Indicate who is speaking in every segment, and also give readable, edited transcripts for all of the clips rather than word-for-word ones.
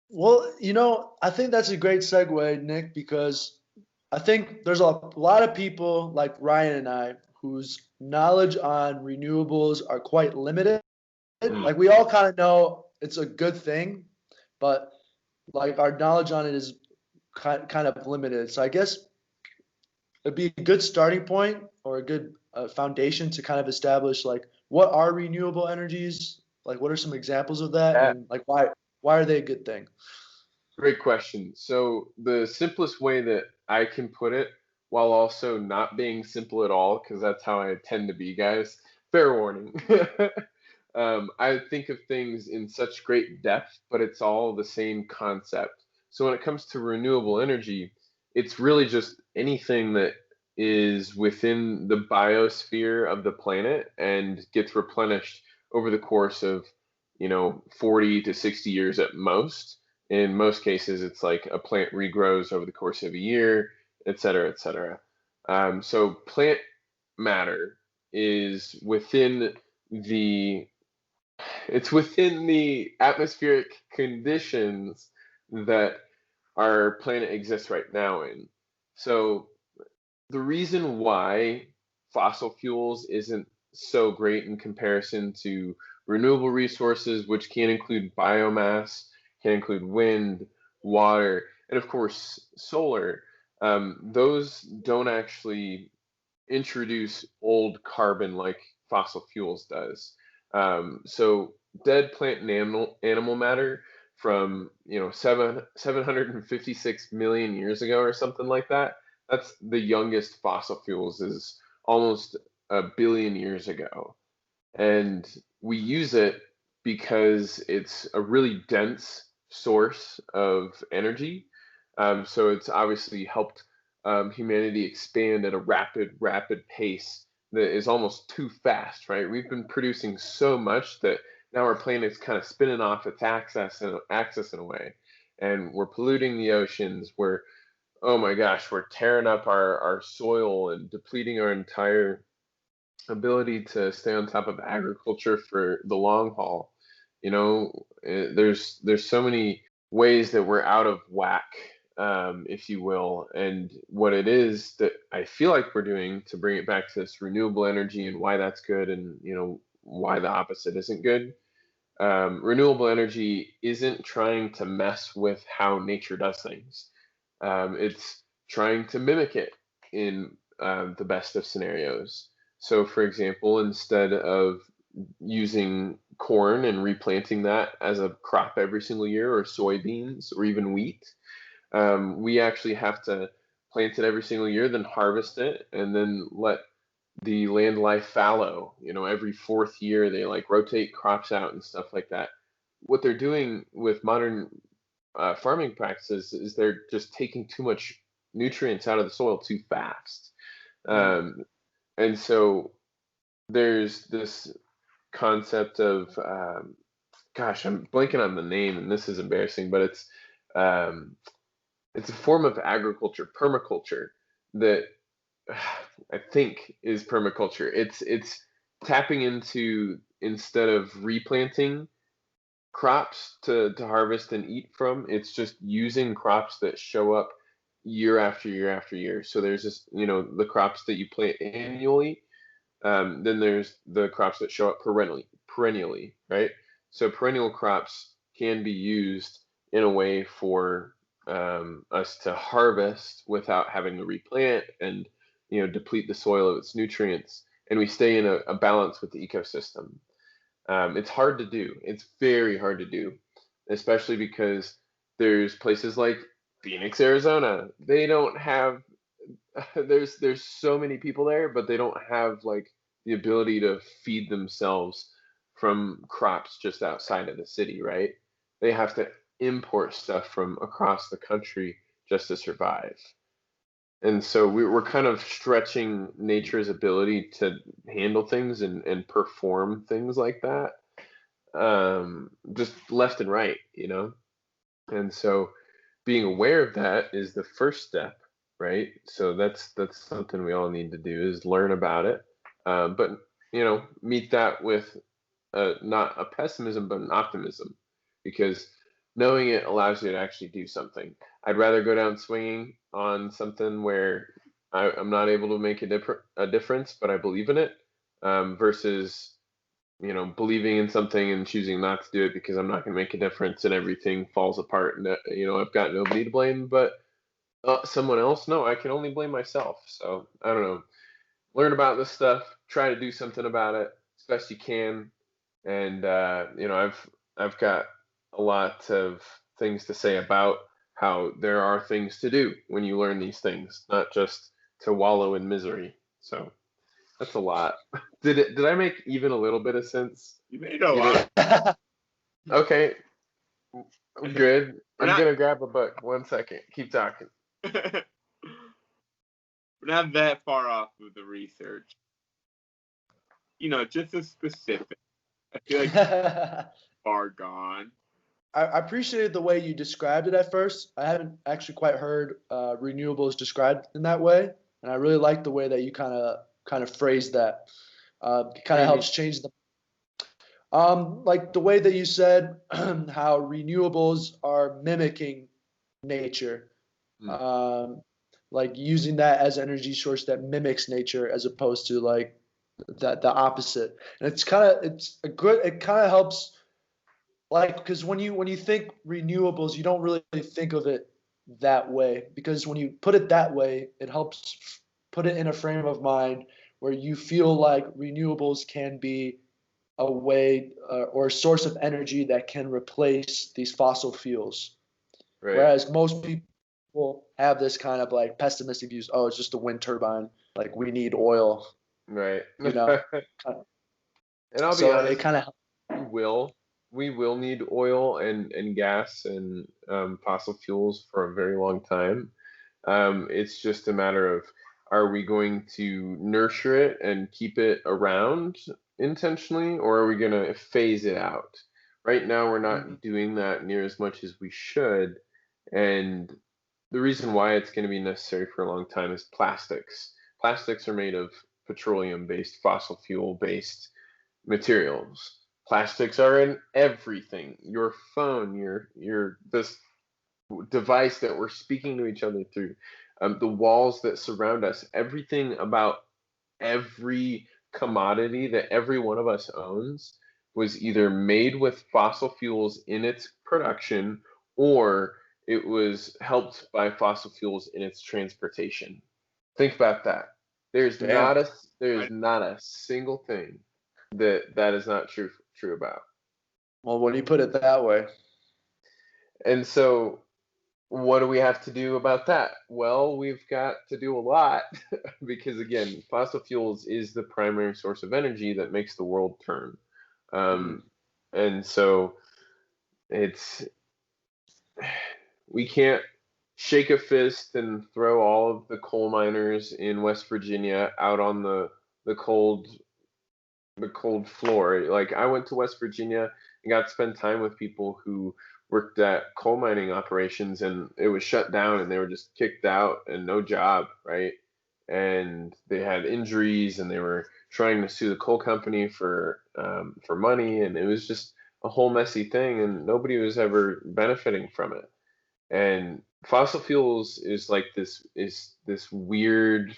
Speaker 1: Well, I think that's a great segue, Nick, because I think there's a lot of people like Ryan and I whose knowledge on renewables are quite limited.
Speaker 2: Mm.
Speaker 1: Like we all kind of know it's a good thing, but like our knowledge on it is kind of limited. So I guess it'd be a good starting point or a good foundation to kind of establish like what are renewable energies, like what are some examples of that,
Speaker 2: Yeah,
Speaker 1: and like why are they a good thing?
Speaker 2: great question. So the simplest way that I can put it, while also not being simple at all, because that's how I tend to be, guys. Fair warning. I think of things in such great depth, but it's all the same concept. So when it comes to renewable energy, it's really just anything that is within the biosphere of the planet and gets replenished over the course of, 40 to 60 years at most. In most cases, it's like a plant regrows over the course of a year, et cetera, et cetera. So plant matter is the it's within the atmospheric conditions that our planet exists right now in. So the reason why fossil fuels isn't so great in comparison to renewable resources, which can include biomass, can include wind, water, and of course solar, those don't actually introduce old carbon like fossil fuels does. So dead plant and animal matter from 756 million years ago or something like that. That's the youngest fossil fuels is almost a billion years ago, and we use it because it's a really dense source of energy. So it's obviously helped humanity expand at a rapid pace that is almost too fast, right? We've been producing so much that now our planet's kind of spinning off its axis in a way, and we're polluting the oceans. Oh my gosh, we're tearing up our soil and depleting our entire ability to stay on top of agriculture for the long haul. There's so many ways that we're out of whack, if you will. And what it is that I feel like we're doing to bring it back to this renewable energy and why that's good, and why the opposite isn't good. Renewable energy isn't trying to mess with how nature does things. It's trying to mimic it in the best of scenarios. So, for example, instead of using corn and replanting that as a crop every single year, or soybeans, or even wheat, we actually have to plant it every single year, then harvest it, and then let the land lie fallow. Every fourth year they like rotate crops out and stuff like that. What they're doing with modern farming practices is they're just taking too much nutrients out of the soil too fast.
Speaker 1: Mm.
Speaker 2: Um, and so there's this concept of, gosh, I'm blanking on the name, and this is embarrassing, but um, it's a form of agriculture, permaculture, that I think is permaculture. It's tapping into, instead of replanting crops to harvest and eat from. It's just using crops that show up year after year after year. So there's just, the crops that you plant annually. Then there's the crops that show up perennially, right? So perennial crops can be used in a way for us to harvest without having to replant and, deplete the soil of its nutrients. And we stay in a balance with the ecosystem. It's hard to do. It's very hard to do, especially because there's places like Phoenix, Arizona. They don't have there's so many people there, but they don't have like the ability to feed themselves from crops just outside of the city, right? They have to import stuff from across the country just to survive. And so we're kind of stretching nature's ability to handle things and perform things like that, just left and right. And so being aware of that is the first step, right? So that's something we all need to do, is learn about it, but meet that with not a pessimism but an optimism, because knowing it allows you to actually do something. I'd rather go down swinging on something where I'm not able to make a difference, but I believe in it, versus believing in something and choosing not to do it because I'm not going to make a difference and everything falls apart. And I've got nobody to blame but someone else. No, I can only blame myself. So I don't know. Learn about this stuff. Try to do something about it as best you can. And I've got a lot of things to say about how there are things to do when you learn these things, not just to wallow in misery. So that's a lot. Did I make even a little bit of sense?
Speaker 3: You made a
Speaker 2: Even
Speaker 3: lot.
Speaker 2: okay, good.
Speaker 3: We're
Speaker 2: I'm
Speaker 3: not
Speaker 2: gonna grab a book. 1 second. Keep talking.
Speaker 3: we're not that far off of the research. Just as specific. I feel like far gone.
Speaker 1: I appreciated the way you described it at first. I haven't actually quite heard renewables described in that way, and I really like the way that you kind of phrased that. It kind of helps change the like the way that you said how renewables are mimicking nature, like using that as an energy source that mimics nature as opposed to like the opposite. And it kind of helps, like, because when you think renewables, you don't really think of it that way, because when you put it that way, it helps put it in a frame of mind where you feel like renewables can be a way or a source of energy that can replace these fossil fuels.
Speaker 2: Right.
Speaker 1: Whereas most people have this kind of like pessimistic views. Oh, it's just a wind turbine. Like we need oil.
Speaker 2: Right.
Speaker 1: And
Speaker 2: I'll be
Speaker 1: so
Speaker 2: honest,
Speaker 1: it kind of
Speaker 2: we will need oil and gas and fossil fuels for a very long time. It's just a matter of, are we going to nurture it and keep it around intentionally, or are we going to phase it out? Right now, we're not doing that near as much as we should. And the reason why it's going to be necessary for a long time is plastics. Plastics are made of petroleum-based, fossil fuel-based materials. Plastics are in everything. Your phone, this device that we're speaking to each other through, the walls that surround us, everything about every commodity that every one of us owns was either made with fossil fuels in its production, or it was helped by fossil fuels in its transportation. Think about that. There's
Speaker 1: Damn.
Speaker 2: not a single thing that is not true about.
Speaker 1: Well, when you put it that way.
Speaker 2: And so what do we have to do about that? Well, we've got to do a lot because, again, fossil fuels is the primary source of energy that makes the world turn. And so we can't shake a fist and throw all of the coal miners in West Virginia out on the cold floor. Like, I went to West Virginia and got to spend time with people who worked at coal mining operations, and it was shut down and they were just kicked out and no job, right? And they had injuries and they were trying to sue the coal company for money, and it was just a whole messy thing, and nobody was ever benefiting from it. And fossil fuels is like this weird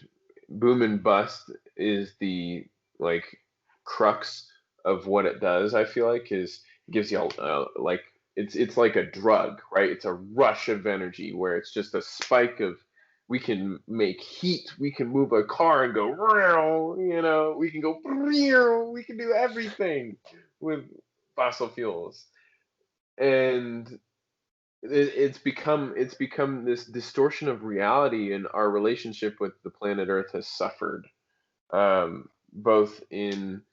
Speaker 2: boom and bust is the like crux of what it does. I feel like is it gives you like it's like a drug, right? It's a rush of energy where it's just a spike of, we can make heat, we can move a car and go, we can go, we can do everything with fossil fuels. And it's become this distortion of reality, and our relationship with the planet Earth has suffered, both in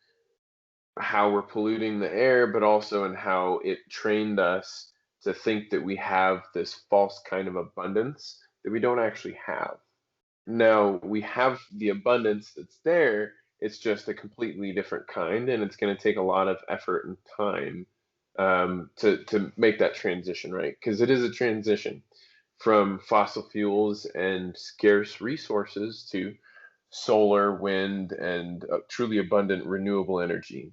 Speaker 2: how we're polluting the air, but also in how it trained us to think that we have this false kind of abundance that we don't actually have. Now we have the abundance that's there, it's just a completely different kind, and it's going to take a lot of effort and time to make that transition, right? Because it is a transition from fossil fuels and scarce resources to solar, wind, and truly abundant renewable energy.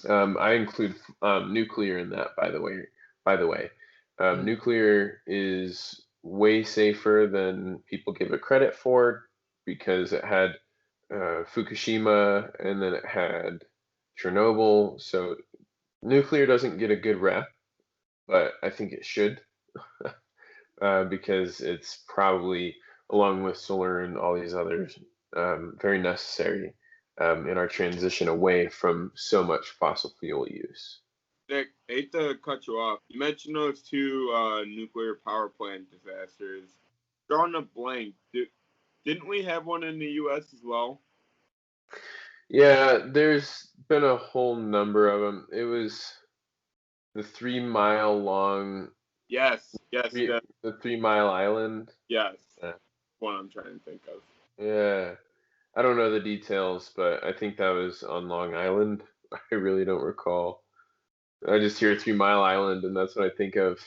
Speaker 2: I include nuclear in that, by the way. Nuclear is way safer than people give it credit for because it had Fukushima and then it had Chernobyl. So nuclear doesn't get a good rep, but I think it should because it's probably, along with solar and all these others, very necessary in our transition away from so much fossil fuel use.
Speaker 3: Nick, hate to cut you off. You mentioned those two nuclear power plant disasters. Drawing a blank, didn't we have one in the U.S. as well?
Speaker 2: Yeah, there's been a whole number of them. It was the 3 mile long,
Speaker 3: Yes,
Speaker 2: the 3 Mile Island.
Speaker 3: yes.
Speaker 2: Yeah.
Speaker 3: One I'm trying to think of.
Speaker 2: Yeah, I don't know the details, but I think that was on Long Island. I really don't recall. I just hear 3 Mile Island, and that's what I think of.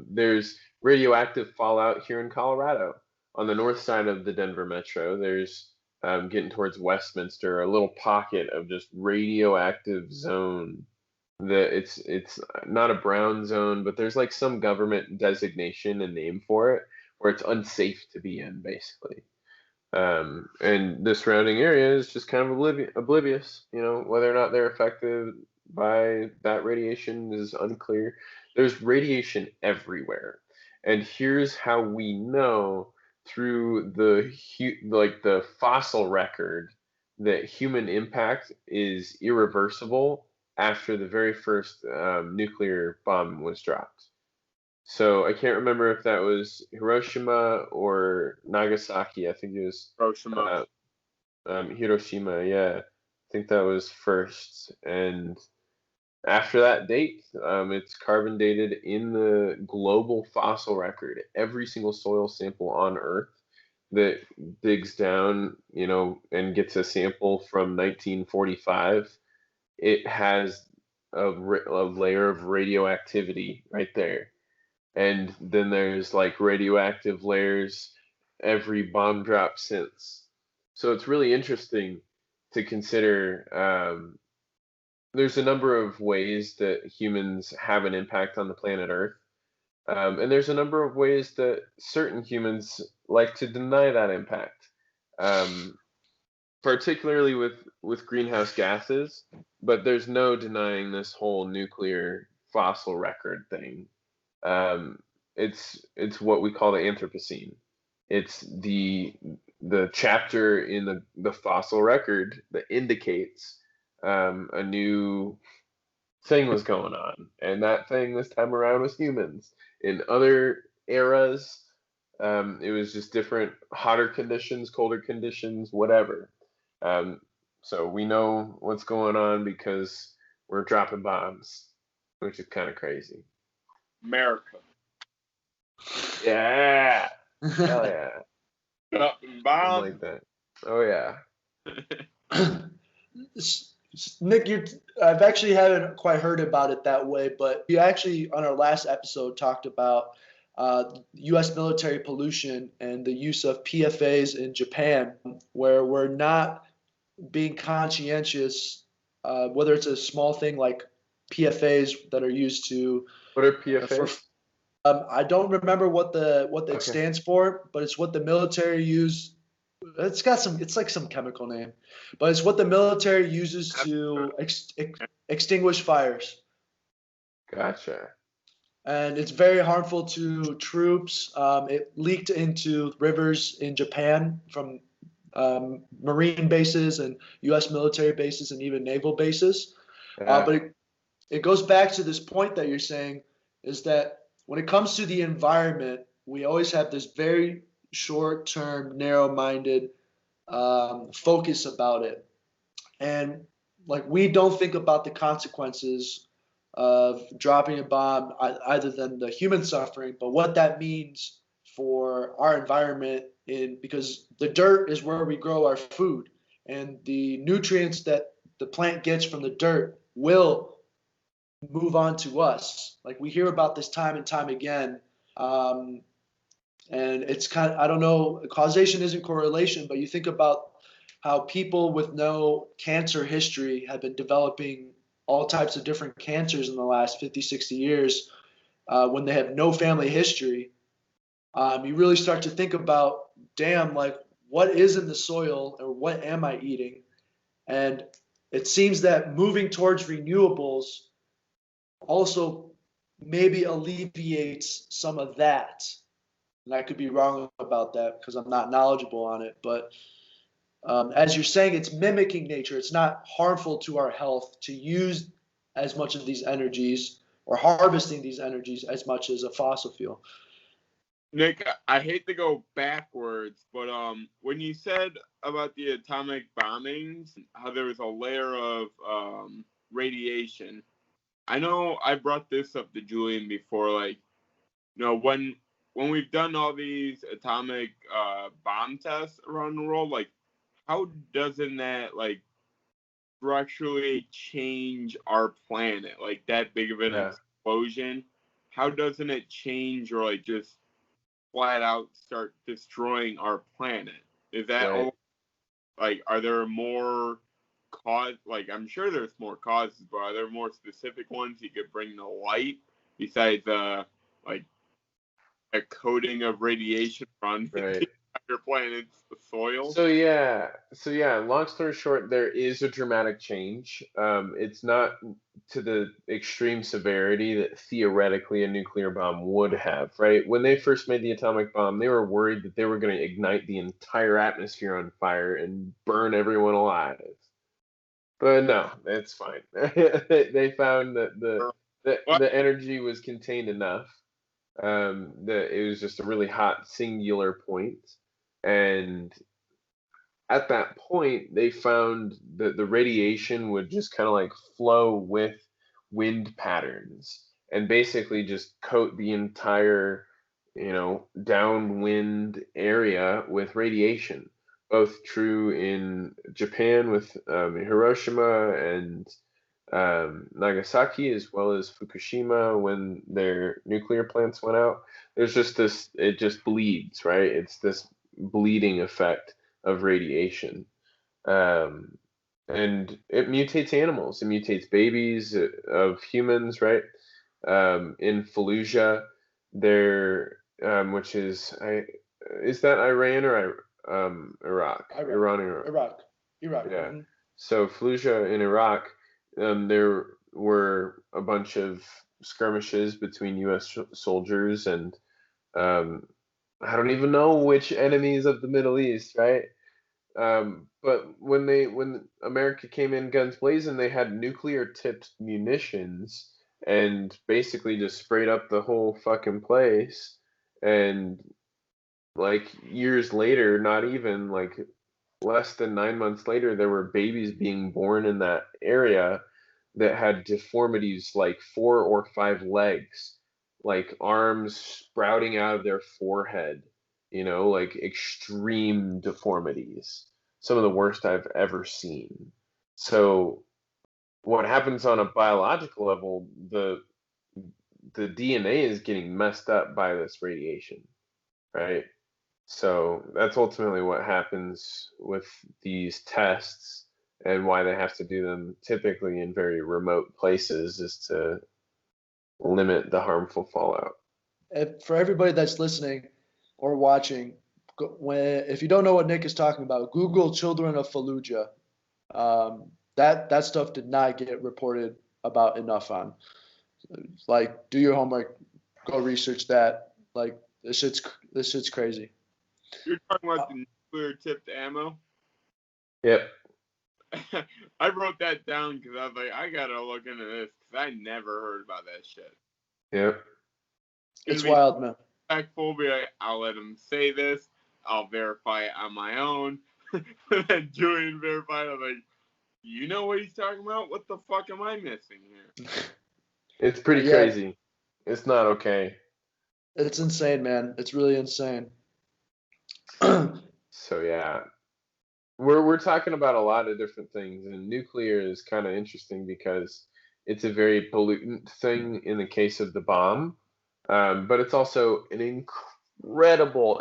Speaker 2: There's radioactive fallout here in Colorado on the north side of the Denver metro. There's getting towards Westminster, a little pocket of just radioactive zone. It's not a brown zone, but there's like some government designation and name for it, where it's unsafe to be in, basically. And the surrounding area is just kind of oblivious. Whether or not they're affected by that radiation is unclear. There's radiation everywhere, and here's how we know through the fossil record that human impact is irreversible after the very first nuclear bomb was dropped. So I can't remember if that was Hiroshima or Nagasaki. I think it was
Speaker 3: Hiroshima.
Speaker 2: Hiroshima. Yeah, I think that was first. And after that date, it's carbon dated in the global fossil record. Every single soil sample on Earth that digs down, and gets a sample from 1945, it has a layer of radioactivity right there. And then there's like radioactive layers every bomb drop since. So it's really interesting to consider. There's a number of ways that humans have an impact on the planet Earth. And there's a number of ways that certain humans like to deny that impact, particularly with greenhouse gases. But there's no denying this whole nuclear fossil record thing. It's what we call the Anthropocene. It's the chapter in the fossil record that indicates a new thing was going on, and that thing this time around was humans. In other eras, it was just different, hotter conditions, colder conditions, whatever. So we know what's going on because we're dropping bombs, which is kind of crazy.
Speaker 3: America.
Speaker 2: Yeah. Hell yeah.
Speaker 3: Dropping
Speaker 2: Something
Speaker 3: bombs.
Speaker 2: like that. Oh yeah.
Speaker 1: Nick, I've actually haven't quite heard about it that way, but you actually on our last episode talked about U.S. military pollution and the use of PFAs in Japan, where we're not being conscientious, whether it's a small thing like PFAs that are used to.
Speaker 2: What are PFAs?
Speaker 1: I don't remember what it
Speaker 2: Okay.
Speaker 1: stands for, but it's what the military use. It's like some chemical name, but it's what the military uses to extinguish fires.
Speaker 2: Gotcha.
Speaker 1: And it's very harmful to troops. It leaked into rivers in Japan from Marine bases and U.S. military bases and even naval bases.
Speaker 2: Yeah.
Speaker 1: But it goes back to this point that you're saying, is that when it comes to the environment, we always have this very short-term, narrow-minded focus about it. And like we don't think about the consequences of dropping a bomb, either than the human suffering, but what that means for our environment, because the dirt is where we grow our food, and the nutrients that the plant gets from the dirt will move on to us. Like we hear about this time and time again. And it's kind of, I don't know, causation isn't correlation, but you think about how people with no cancer history have been developing all types of different cancers in the last 50, 60 years. when they have no family history, you really start to think about, damn, like what is in the soil or what am I eating? And it seems that moving towards renewables also maybe alleviates some of that. And I could be wrong about that because I'm not knowledgeable on it. But as you're saying, it's mimicking nature. It's not harmful to our health to use as much of these energies or harvesting these energies as much as a fossil fuel.
Speaker 3: Nick, I hate to go backwards, but when you said about the atomic bombings, how there was a layer of radiation, I know I brought this up to Julian before, like, when we've done all these atomic bomb tests around the world, like, how doesn't that like structurally change our planet? Like that big of an explosion, how doesn't it change or like just flat out start destroying our planet? Is that like, are there more cause? Like, I'm sure there's more causes, but are there more specific ones you could bring to light besides like a coating of radiation on the entire planet's soil?
Speaker 2: So yeah. Long story short, there is a dramatic change. It's not to the extreme severity that theoretically a nuclear bomb would have, right? When they first made the atomic bomb, they were worried that they were going to ignite the entire atmosphere on fire and burn everyone alive. But no, it's fine. They found that the energy was contained enough that it was just a really hot singular point, and at that point, they found that the radiation would just kind of like flow with wind patterns and basically just coat the entire, downwind area with radiation. Both true in Japan with Hiroshima and Nagasaki, as well as Fukushima when their nuclear plants went out. There's just this, it just bleeds, right? It's this bleeding effect of radiation. And it mutates animals, it mutates babies of humans, right? In Fallujah, there, which is that Iran or Iraq? Iran or
Speaker 1: Iraq.
Speaker 2: Yeah.
Speaker 1: Mm-hmm.
Speaker 2: So Fallujah in Iraq, there were a bunch of skirmishes between U.S. soldiers and I don't even know which enemies of the Middle East, right? But when America came in guns blazing, they had nuclear tipped munitions and basically just sprayed up the whole fucking place. And like years later, not even like less than 9 months later, there were babies being born in that area that had deformities like 4 or 5 legs, like arms sprouting out of their forehead, like extreme deformities. Some of the worst I've ever seen. So what happens on a biological level, the DNA is getting messed up by this radiation, right? So that's ultimately what happens with these tests and why they have to do them typically in very remote places is to limit the harmful fallout.
Speaker 1: For everybody that's listening or watching, if you don't know what Nick is talking about, Google "Children of Fallujah." That stuff did not get reported about enough on. Like, do your homework, go research that. Like, this shit's crazy.
Speaker 3: You're talking about the nuclear tipped ammo?
Speaker 2: Yep.
Speaker 3: I wrote that down because I was like, I gotta look into this because I never heard about that shit.
Speaker 2: Yep.
Speaker 1: It's wild, man.
Speaker 3: Respectful, be like, I'll let him say this. I'll verify it on my own. And then Julian verified. I'm like, you know what he's talking about? What the fuck am I missing here?
Speaker 2: It's pretty crazy. It's not okay.
Speaker 1: It's insane, man. It's really insane.
Speaker 2: So yeah, we're talking about a lot of different things, and nuclear is kind of interesting because it's a very pollutant thing in the case of the bomb, but it's also an incredible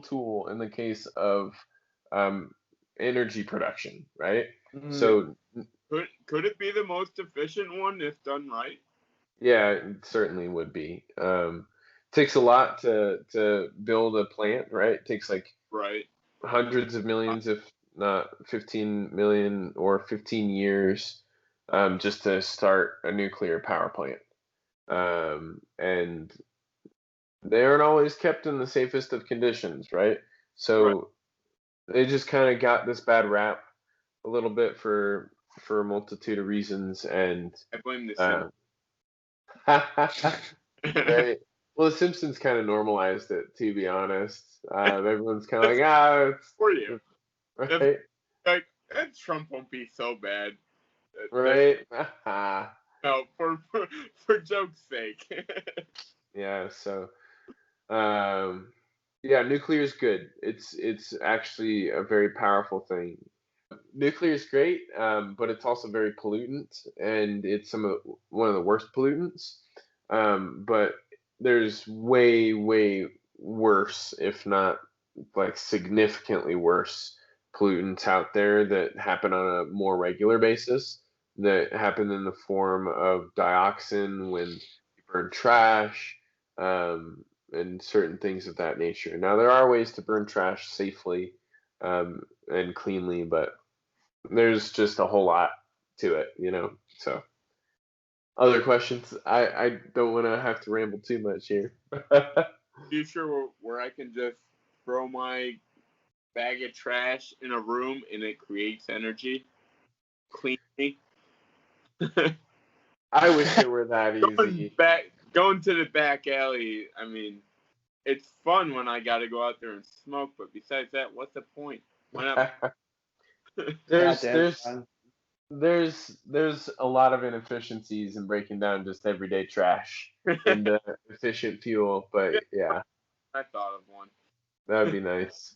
Speaker 2: tool in the case of energy production, right? So
Speaker 3: could it be the most efficient one if done right?
Speaker 2: Yeah, it certainly would be. Takes a lot to build a plant, right? Takes like
Speaker 3: Right.
Speaker 2: hundreds of millions, if not 15 million or 15 years, just to start a nuclear power plant. And they aren't always kept in the safest of conditions, right?
Speaker 3: Right.
Speaker 2: So they just kind of got this bad rap a little bit for a multitude of reasons, and
Speaker 3: I blame the
Speaker 2: uh,
Speaker 3: Simpsons.
Speaker 2: right. Well, The Simpsons kind of normalized it, to be honest. Everyone's kind of like, it's
Speaker 3: For you. That's
Speaker 2: right,
Speaker 3: like Trump won't be so bad.
Speaker 2: right.
Speaker 3: No, for joke's sake.
Speaker 2: Yeah. So, um, yeah, nuclear is good. It's actually a very powerful thing. Nuclear is great, but it's also very pollutant, and it's one of the worst pollutants. But there's way, way worse, if not like significantly worse, pollutants out there that happen on a more regular basis. That happen in the form of dioxin when you burn trash, and certain things of that nature. Now there are ways to burn trash safely, and cleanly, but there's just a whole lot to it. So, other questions? I don't want to have to ramble too much here.
Speaker 3: You sure where I can just throw my bag of trash in a room and it creates energy? Cleanly.
Speaker 2: I wish it were that easy.
Speaker 3: Going to the back alley, I mean, it's fun when I gotta go out there and smoke, but besides that, what's the point? Why not?
Speaker 2: there's
Speaker 1: Goddamn
Speaker 2: there's
Speaker 1: fun.
Speaker 2: there's a lot of inefficiencies in breaking down just everyday trash into efficient fuel, but yeah,
Speaker 3: I thought of one.
Speaker 2: that'd be nice.